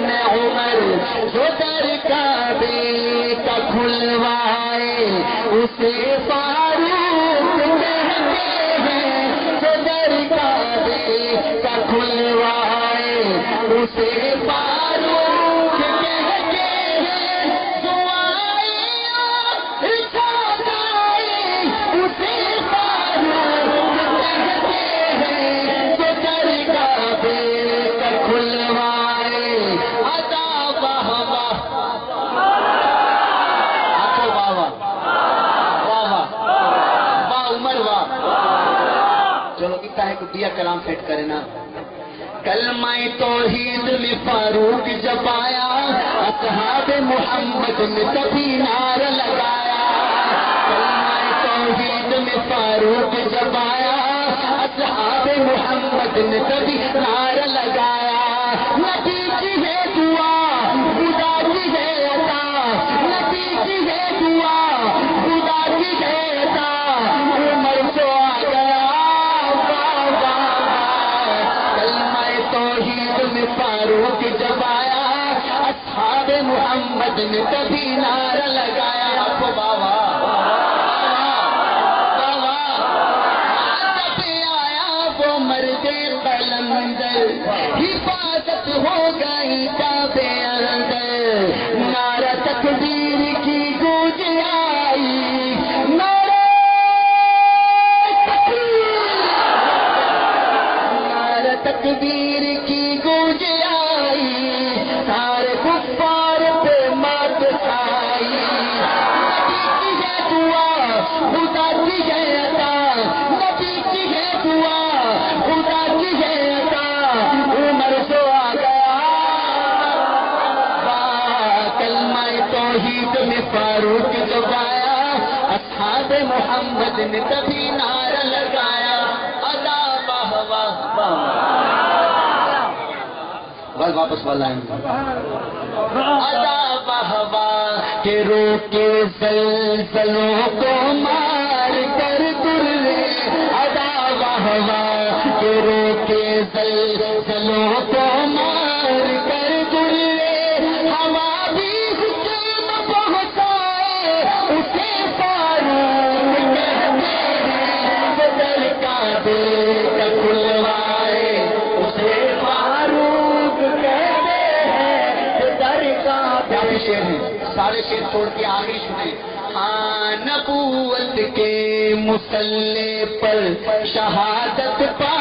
میں عمر جو در کعبے کا کھلوائے اسے فاروق کہتے ہیں، جو در کعبے کا کھلوائے اسے فاروق کہتے ہیں، جو آئے ارشاد آئے اسے فاروق کہتے ہیں، جو در کعبے کا کھلوائے عطا واہ واہ آخو واہ واہ واہ واہ واہ عمر واہ. چلو اتنا ہے کہ دیا کلام فٹ کرے نا. کلمہ توحید میں فاروق جب آیا اصحاب محمد نے تبھی نعرہ لگایا. کلمہ توحید میں فاروق جب آیا اصحاب محمد نے تبھی نعرہ لگایا. نبی کی ہے دعا خدا کی ہے عطا، نبی کی ہے دعا خدا کی ہے عطا. عمر تو آ گیا واہ واہ. کلمہ توحید میں فاروق جب آیا اصحاب محمد نے تبھی نعرہ لگایا. آپ کو بابا جب آیا وہ مرد قلندر حفاظت ہو گئی کعبے اندر. نعرہ تکبیر کی گونج آئی، نعرہ تکبیر کی گونج آئی، سارے کفار پہ مات چھائی. نبی کی ہے دعا خدا کی ہے عطا، نبی کی ہے دعا خدا کی ہے عطا. عمر تو آ گیا واہ. کلمہ توحید میں فاروق جب آیا اصحاب محمد نے تبھی نعرہ لگایا. ادا واہ واہ واہ. واپس والا ہے ادا واہ واہ کہ روکے زلزلوں کو مار کر درے. ادا واہ واہ کہ روکے زلزلوں کو مار کر درے. ہوا بھی حکم پہنچائے اسے فاروق کہتے ہیں، جو در کعبے کا کھلوائے اسے فاروق کہتے ہیں، جو در کعبے. شعر ہے سارے شعر چھوڑ کے آگے سنیں. ہاں نبوت کے مسلح پر شہادت پا